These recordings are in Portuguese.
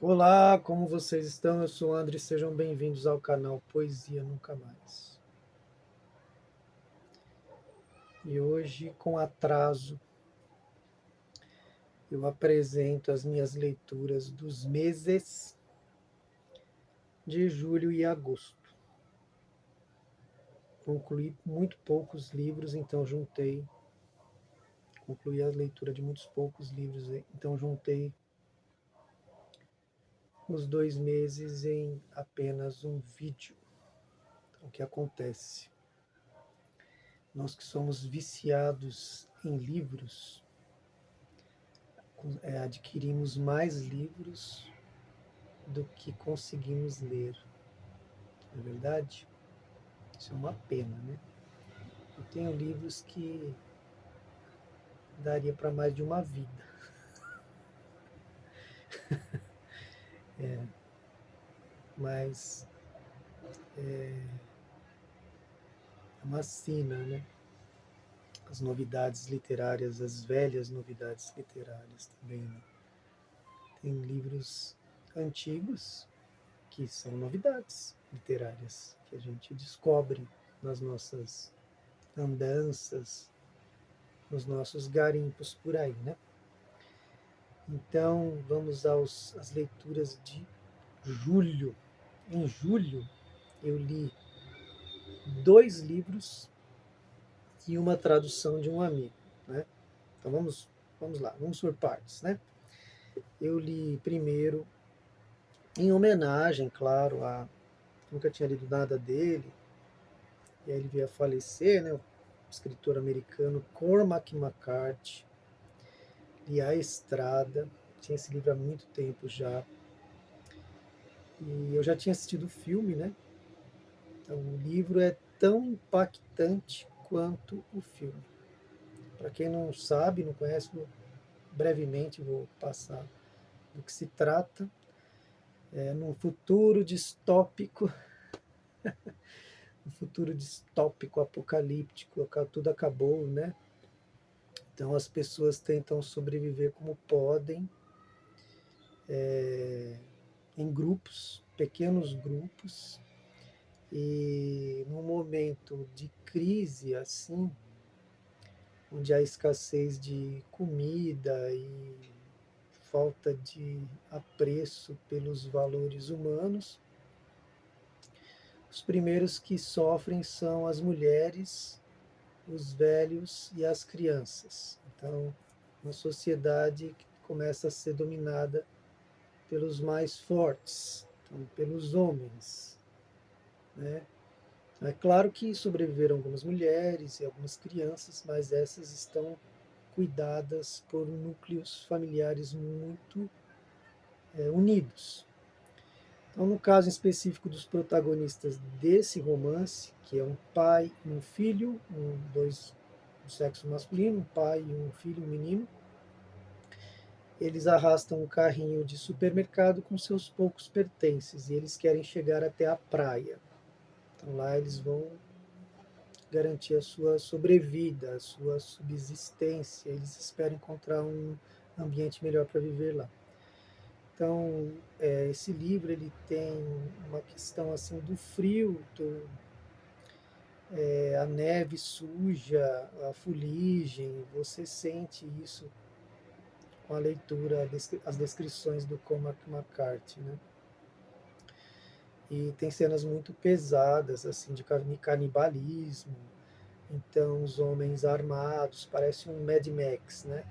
Olá, como vocês estão? Eu sou o André, sejam bem-vindos ao canal Poesia Nunca Mais. E hoje, com atraso, eu apresento as minhas leituras dos meses de julho e agosto. Concluí muito poucos livros, então concluí a leitura de muitos poucos livros, então juntei os 2 meses em apenas um vídeo. Então, o que acontece? Nós que somos viciados em livros, adquirimos mais livros do que conseguimos ler. Não é verdade? Isso é uma pena, né? Eu tenho livros que daria para mais de uma vida. Mas é uma sina, né? As novidades literárias, as velhas novidades literárias também, né? Tem livros antigos que são novidades literárias que a gente descobre nas nossas andanças, nos nossos garimpos por aí, né? Então, vamos às leituras de julho. Em julho, eu li 2 livros e uma tradução de um amigo, né? Então, vamos lá, vamos por partes, né? Eu li primeiro, em homenagem, claro, a... Nunca tinha lido nada dele, e aí ele veio a falecer, né? O escritor americano Cormac McCarthy. Li A Estrada, tinha esse livro há muito tempo já, e eu já tinha assistido o filme, né? Então, o livro é tão impactante quanto o filme. Para quem não sabe, não conhece, brevemente vou passar do que se trata. É num futuro distópico, um futuro distópico, apocalíptico, tudo acabou, né? Então as pessoas tentam sobreviver como podem, em grupos, pequenos grupos, e num momento de crise assim, onde há escassez de comida e falta de apreço pelos valores humanos, os primeiros que sofrem são as mulheres, os velhos e as crianças. Então, uma sociedade que começa a ser dominada pelos mais fortes, então, pelos homens, né? É claro que sobreviveram algumas mulheres e algumas crianças, mas essas estão cuidadas por núcleos familiares muito unidos. Então, no caso específico dos protagonistas desse romance, que é um pai e um filho, dois do sexo masculino, um pai e um filho, um menino, eles arrastam um carrinho de supermercado com seus poucos pertences e eles querem chegar até a praia. Então lá eles vão garantir a sua sobrevida, a sua subsistência, eles esperam encontrar um ambiente melhor para viver lá. Então, esse livro ele tem uma questão assim do frio, a neve suja, a fuligem, você sente isso com a leitura, as descrições do Cormac McCarthy, né? E tem cenas muito pesadas, assim, de canibalismo. Então, os homens armados, parece um Mad Max, né?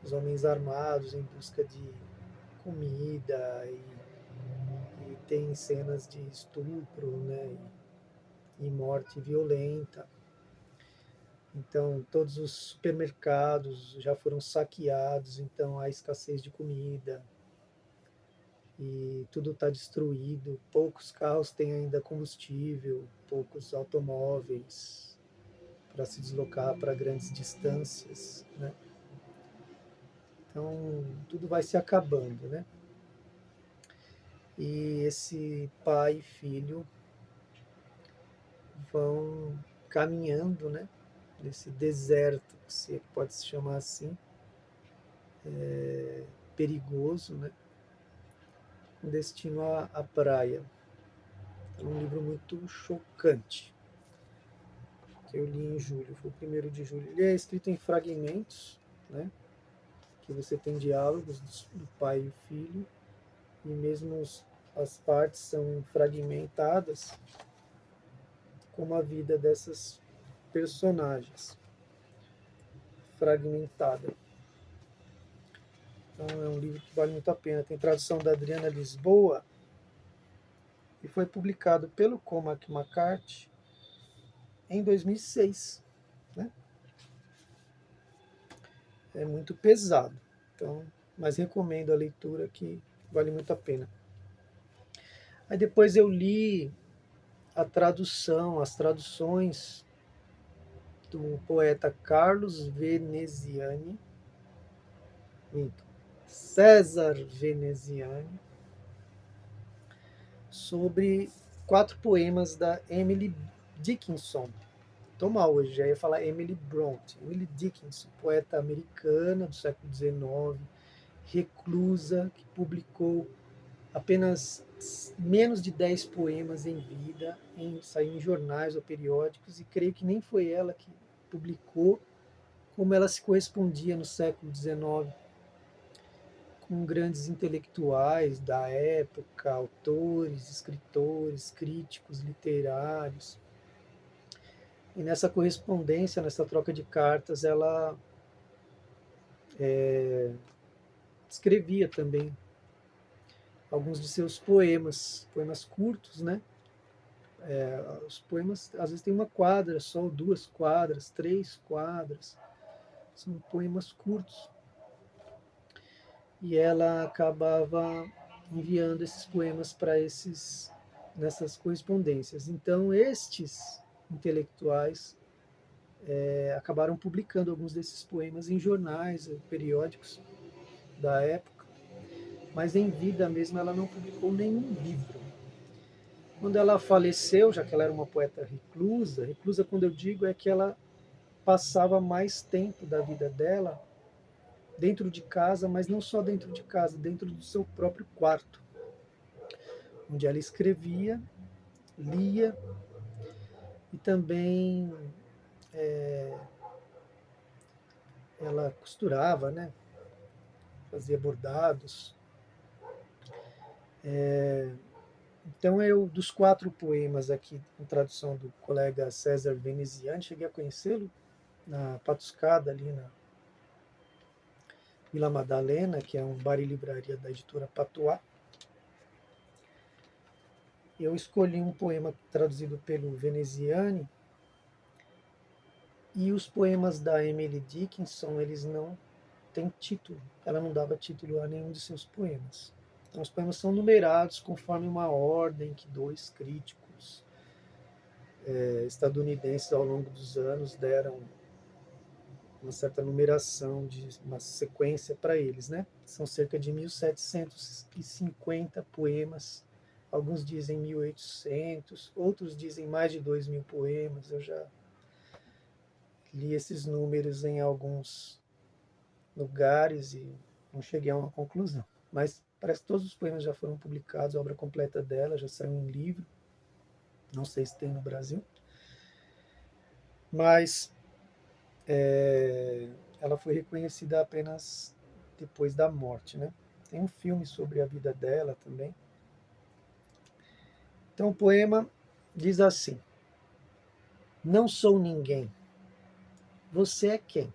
Os homens armados em busca de comida e tem cenas de estupro, né? E morte violenta. Então, todos os supermercados já foram saqueados, então há escassez de comida e tudo está destruído. Poucos carros têm ainda combustível, poucos automóveis para se deslocar para grandes distâncias, né? Então, tudo vai se acabando, né? E esse pai e filho vão caminhando, né? Nesse deserto, se é que pode se chamar assim, perigoso, né? com destino à praia. É um livro muito chocante, que eu li em julho, foi o 1º de julho. Ele é escrito em fragmentos, né? Que você tem diálogos do pai e o filho, e mesmo as partes são fragmentadas, como a vida dessas personagens, fragmentada. Então é um livro que vale muito a pena. Tem tradução da Adriana Lisboa e foi publicado pelo Cormac McCarthy em 2006. Né? É muito pesado, então, mas recomendo a leitura, que vale muito a pena. Aí depois eu li as traduções do poeta Carlos Veneziani, César Veneziani, sobre 4 poemas da Emily Dickinson. Tô mal hoje, já ia falar Emily Bronte. Emily Dickinson, poeta americana do século XIX, reclusa, que publicou apenas menos de 10 poemas em vida, saiu em jornais ou periódicos, e creio que nem foi ela que publicou, como ela se correspondia no século XIX com grandes intelectuais da época, autores, escritores, críticos literários. E nessa correspondência, nessa troca de cartas, ela escrevia também alguns de seus poemas, poemas curtos, né? Os poemas, às vezes, tem uma quadra só, 2 quadras, 3 quadras. São poemas curtos. E ela acabava enviando esses poemas para nessas correspondências. Então, estes intelectuais acabaram publicando alguns desses poemas em jornais, periódicos da época, mas em vida mesmo ela não publicou nenhum livro. Quando ela faleceu, já que ela era uma poeta reclusa, reclusa quando eu digo é que ela passava mais tempo da vida dela dentro de casa, mas não só dentro de casa, dentro do seu próprio quarto, onde ela escrevia, lia e também ela costurava, né? Fazia bordados. Então, dos 4 poemas aqui, com tradução do colega César Veneziani, cheguei a conhecê-lo na Patuscada, ali na Vila Madalena, que é um bar e livraria da editora Patois. Eu escolhi um poema traduzido pelo Veneziani, e os poemas da Emily Dickinson, eles não têm título. Ela não dava título a nenhum de seus poemas. Então, os poemas são numerados conforme uma ordem que 2 críticos estadunidenses, ao longo dos anos, deram uma certa numeração, de uma sequência para eles, né? São cerca de 1.750 poemas. Alguns dizem 1.800, outros dizem mais de 2.000 poemas. Eu já li esses números em alguns lugares e não cheguei a uma conclusão. Mas parece que todos os poemas já foram publicados, a obra completa dela já saiu em livro. Não sei se tem no Brasil. Mas ela foi reconhecida apenas depois da morte, né? Tem um filme sobre a vida dela também. Então o poema diz assim: não sou ninguém. Você é quem?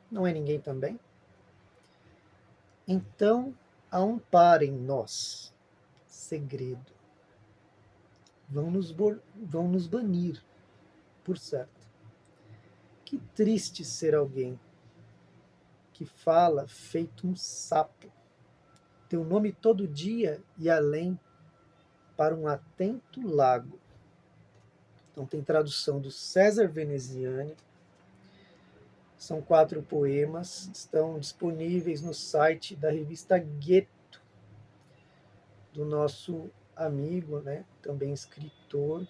Não é ninguém também? Então há um par em nós, segredo. Vão nos banir, por certo. Que triste ser alguém que fala feito um sapo, teu nome todo dia e além, para um atento lago. Então tem tradução do César Veneziani. São 4 poemas, estão disponíveis no site da revista Gueto, do nosso amigo, né, também escritor,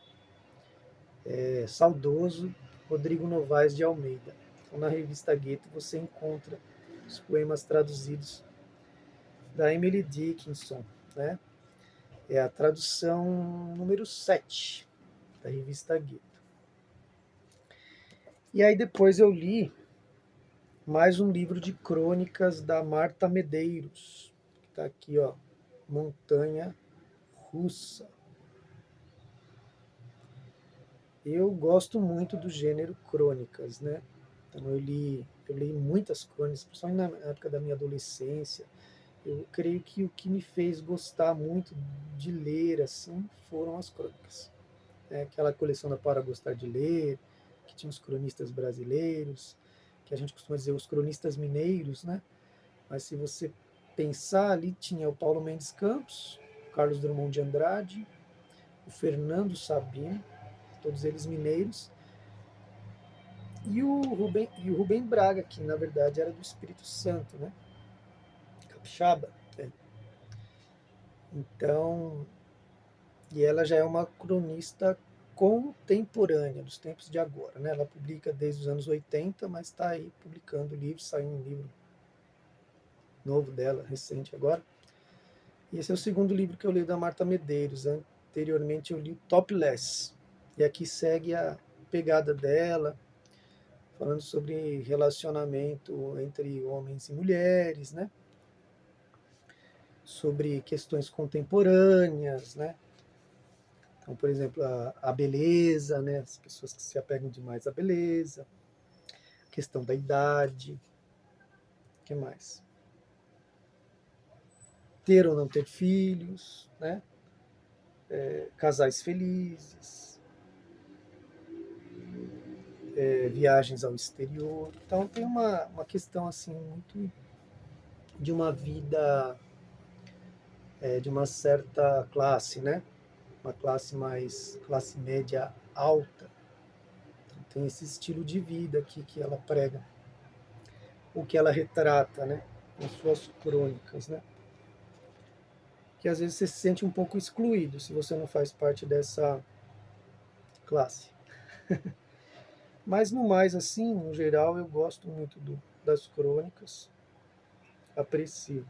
saudoso, Rodrigo Novaes de Almeida. Então, na revista Gueto você encontra os poemas traduzidos da Emily Dickinson, né? É a tradução número 7 da revista Guido. E aí depois eu li mais um livro de crônicas da Marta Medeiros, que está aqui, ó, Montanha Russa. Eu gosto muito do gênero crônicas, né? Então eu li muitas crônicas, principalmente na época da minha adolescência. Eu creio que o que me fez gostar muito de ler assim foram as crônicas. É aquela coleção da Para Gostar de Ler, que tinha os cronistas brasileiros, que a gente costuma dizer os cronistas mineiros, né? Mas se você pensar ali, tinha o Paulo Mendes Campos, o Carlos Drummond de Andrade, o Fernando Sabino, todos eles mineiros, e o Rubem Braga, que na verdade era do Espírito Santo, né? Capixaba. É. Então, e ela já é uma cronista contemporânea, dos tempos de agora, né? Ela publica desde os anos 80, mas está aí publicando livros, saiu um livro novo dela, recente agora. E esse é o segundo livro que eu li da Marta Medeiros. Anteriormente eu li o Topless. E aqui segue a pegada dela, falando sobre relacionamento entre homens e mulheres, né? Sobre questões contemporâneas, né? Então, por exemplo, a beleza, né? As pessoas que se apegam demais à beleza, a questão da idade, o que mais? Ter ou não ter filhos, né? Casais felizes, viagens ao exterior. Então tem uma questão assim muito de uma vida de uma certa classe, né? Uma classe mais classe média alta. Então, tem esse estilo de vida aqui que ela prega, o que ela retrata, né? Nas suas crônicas, né? Que às vezes você se sente um pouco excluído se você não faz parte dessa classe. Mas no mais, assim, no geral, eu gosto muito das crônicas, aprecio.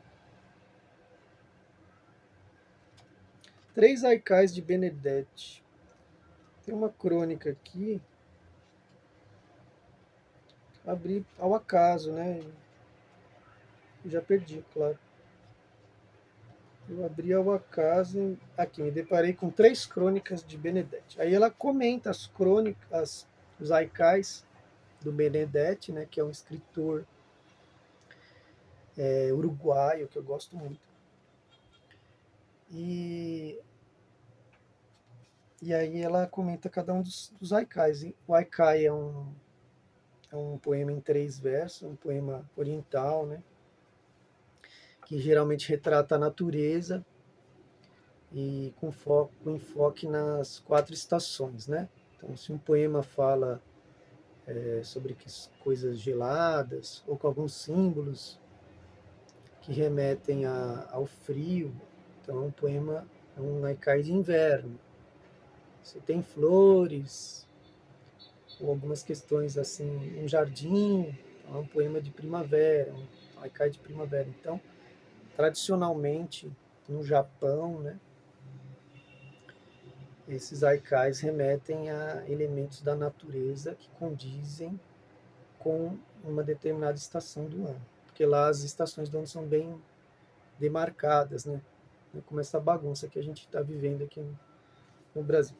Três haikais de Benedetti. Tem uma crônica aqui, abri ao acaso, né? Já perdi, claro. Eu abri ao acaso, aqui, me deparei com três crônicas de Benedetti. Aí ela comenta as crônicas, os haikais do Benedetti, né? Que é um escritor uruguaio, que eu gosto muito. E, e aí ela comenta cada um dos haikais. O haikai é um poema em três versos, um poema oriental, né? Que geralmente retrata a natureza e com enfoque nas quatro estações, né? Então, se um poema fala sobre coisas geladas ou com alguns símbolos que remetem ao frio, então é um poema, é um haikai de inverno. Se tem flores ou algumas questões assim, um jardim, então é um poema de primavera, um haikai de primavera. Então, tradicionalmente no Japão, né, esses haikais remetem a elementos da natureza que condizem com uma determinada estação do ano. Porque lá as estações do ano são bem demarcadas, né? Como essa bagunça que a gente está vivendo aqui no Brasil.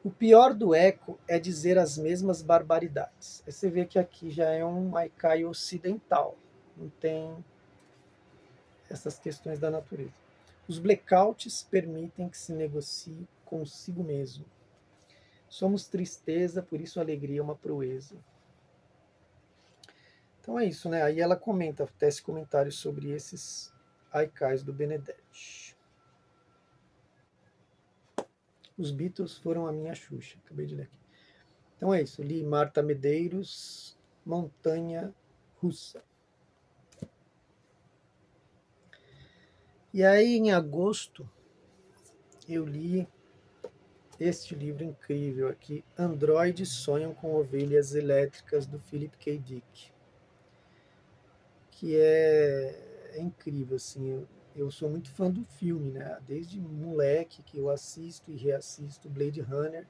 O pior do eco é dizer as mesmas barbaridades. Aí você vê que aqui já é um haikai ocidental, não tem essas questões da natureza. Os blackouts permitem que se negocie consigo mesmo. Somos tristeza, por isso alegria é uma proeza. Então é isso, né? Aí ela comenta, tece comentários sobre esses haikais do Benedetti. Os Beatles foram a minha Xuxa, acabei de ler aqui. Então é isso, li Marta Medeiros, Montanha Russa. E aí em agosto eu li este livro incrível aqui, Androides Sonham com Ovelhas Elétricas, do Philip K. Dick, que é incrível, assim, eu sou muito fã do filme, né? Desde moleque que eu assisto e reassisto Blade Runner,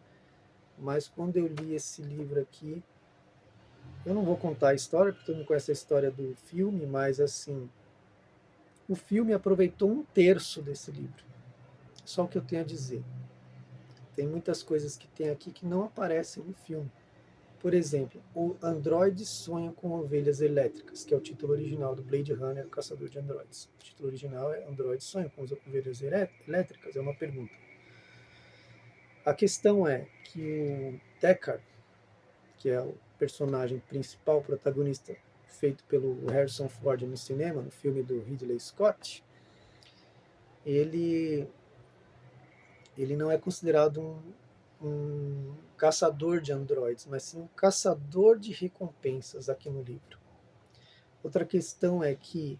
mas quando eu li esse livro aqui, eu não vou contar a história, porque todo mundo conhece a história do filme, mas assim, o filme aproveitou um terço desse livro. Só o que eu tenho a dizer. Tem muitas coisas que tem aqui que não aparecem no filme. Por exemplo, o Android sonha com ovelhas elétricas, que é o título original do Blade Runner, o Caçador de Androides. O título original é Android sonha com ovelhas elétricas? É uma pergunta. A questão é que o Deckard, que é o personagem principal, protagonista, feito pelo Harrison Ford no cinema, no filme do Ridley Scott, ele, ele não é considerado um caçador de androides, mas sim um caçador de recompensas aqui no livro. Outra questão é que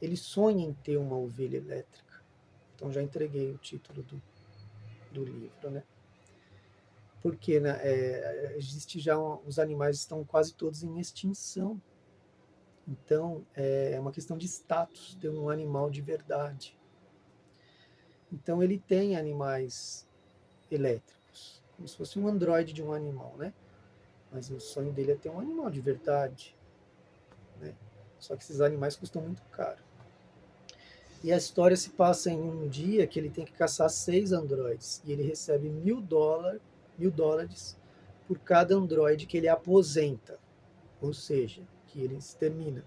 ele sonha em ter uma ovelha elétrica. Então já entreguei o título do livro, né? Porque né, existe já os animais estão quase todos em extinção. Então é uma questão de status ter um animal de verdade. Então ele tem animais elétricos, como se fosse um androide de um animal, né? Mas o sonho dele é ter um animal de verdade, né? Só que esses animais custam muito caro. E a história se passa em um dia que ele tem que caçar 6 androides e ele recebe $1.000 por cada androide que ele aposenta, ou seja, que ele extermina.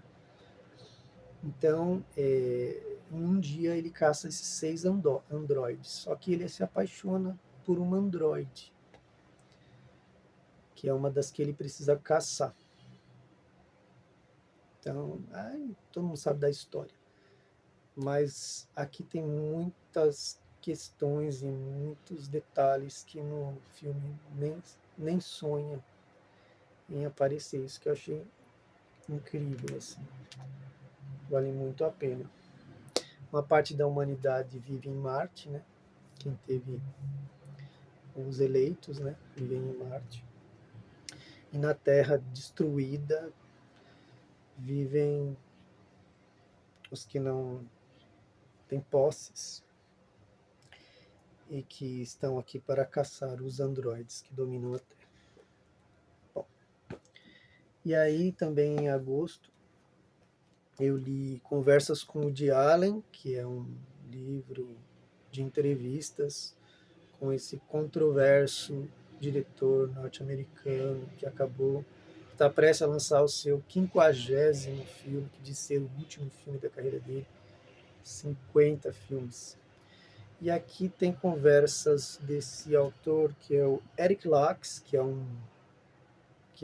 Então, em um dia ele caça esses 6 androides, só que ele se apaixona por uma androide, que é uma das que ele precisa caçar. Então, todo mundo sabe da história. Mas aqui tem muitas questões e muitos detalhes que no filme nem sonha em aparecer. Isso que eu achei incrível, assim. Vale muito a pena. Uma parte da humanidade vive em Marte, né? Quem teve os eleitos, né? Vivem em Marte. E na Terra destruída vivem os que não têm posses e que estão aqui para caçar os androides que dominam a Terra. Bom, e aí também em agosto eu li Conversas com o Woody Allen, que é um livro de entrevistas com esse controverso diretor norte-americano que está prestes a lançar o seu 50º filme, que diz ser o último filme da carreira dele, 50 filmes. E aqui tem conversas desse autor, que é o Eric Laux, que é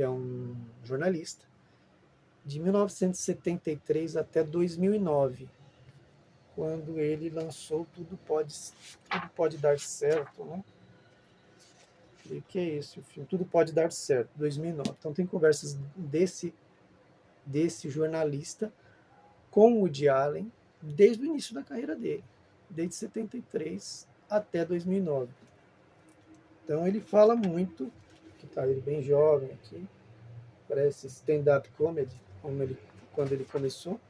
um jornalista, de 1973 até 2009, quando ele lançou Tudo Pode Dar Certo, né? E o que é esse o filme? Tudo Pode Dar Certo, 2009. Então tem conversas desse jornalista com o Woody Allen desde o início da carreira dele, desde 73 até 2009. Então ele fala muito, que tá ele bem jovem aqui, parece stand-up comedy, quando ele começou.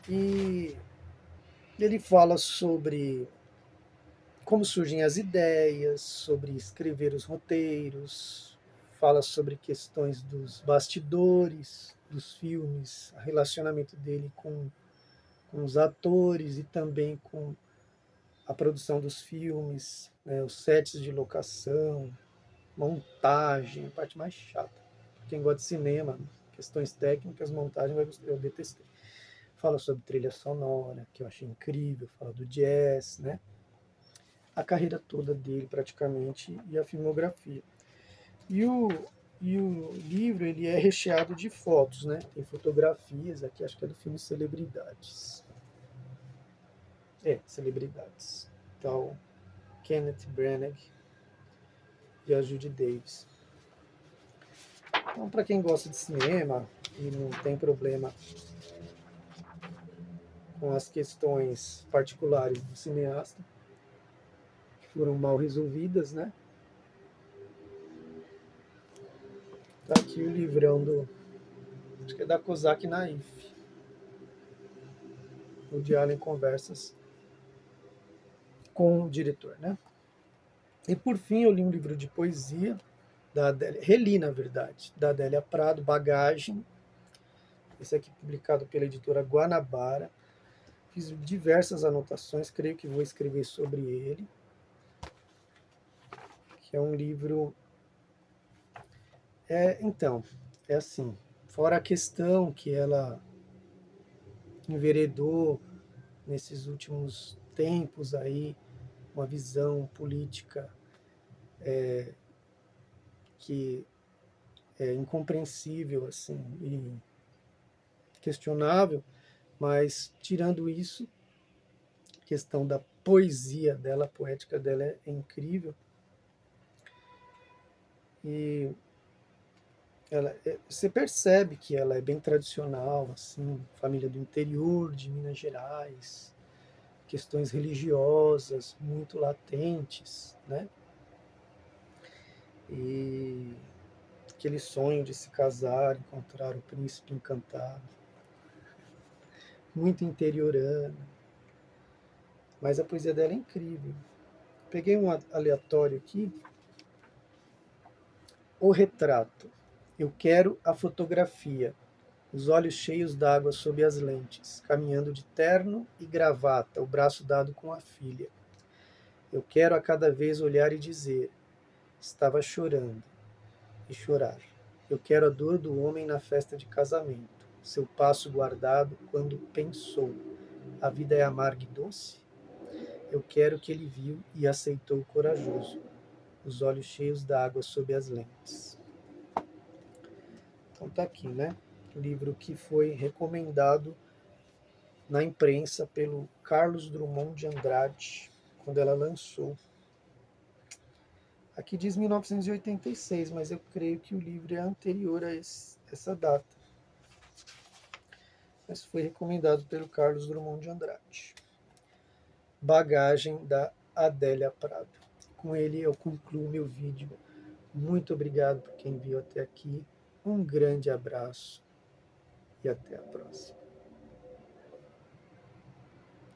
E ele fala sobre como surgem as ideias, sobre escrever os roteiros, fala sobre questões dos bastidores dos filmes, o relacionamento dele com os atores e também com a produção dos filmes, né, os sets de locação, montagem, a parte mais chata. Quem gosta de cinema, questões técnicas, montagem, eu detestei. Fala sobre trilha sonora, que eu achei incrível, fala do jazz, né? A carreira toda dele praticamente e a filmografia. E o livro ele é recheado de fotos, né? Tem fotografias, aqui acho que é do filme Celebridades. Celebridades. Então, Kenneth Branagh e a Judy Davis. Então, para quem gosta de cinema e não tem problema com as questões particulares do cineasta, que foram mal resolvidas, né? Tá aqui o livrão acho que é da Kozak Naif. Woody Allen Conversas com o diretor, né? E por fim eu li um livro de poesia da Adélia, reli na verdade, da Adélia Prado, Bagagem, esse aqui publicado pela editora Guanabara. Fiz diversas anotações, creio que vou escrever sobre ele, que é um livro. Então, é assim, fora a questão que ela enveredou nesses últimos tempos aí, uma visão política que é incompreensível assim e questionável, mas tirando isso, a questão da poesia dela, a poética dela é incrível e você percebe que ela é bem tradicional, assim, família do interior de Minas Gerais, questões religiosas muito latentes, né? E aquele sonho de se casar, encontrar o príncipe encantado, muito interiorana, mas a poesia dela é incrível. Peguei um aleatório aqui, o retrato. Eu quero a fotografia, os olhos cheios d'água sob as lentes, caminhando de terno e gravata, o braço dado com a filha. Eu quero a cada vez olhar e dizer: estava chorando, e chorar. Eu quero a dor do homem na festa de casamento, seu passo guardado quando pensou: a vida é amarga e doce? Eu quero o que ele viu e aceitou corajoso, os olhos cheios d'água sob as lentes. Então tá aqui, né? O livro que foi recomendado na imprensa pelo Carlos Drummond de Andrade, quando ela lançou. Aqui diz 1986, mas eu creio que o livro é anterior a essa data. Mas foi recomendado pelo Carlos Drummond de Andrade. Bagagem da Adélia Prado. Com ele eu concluo meu vídeo. Muito obrigado por quem viu até aqui. Um grande abraço e até a próxima.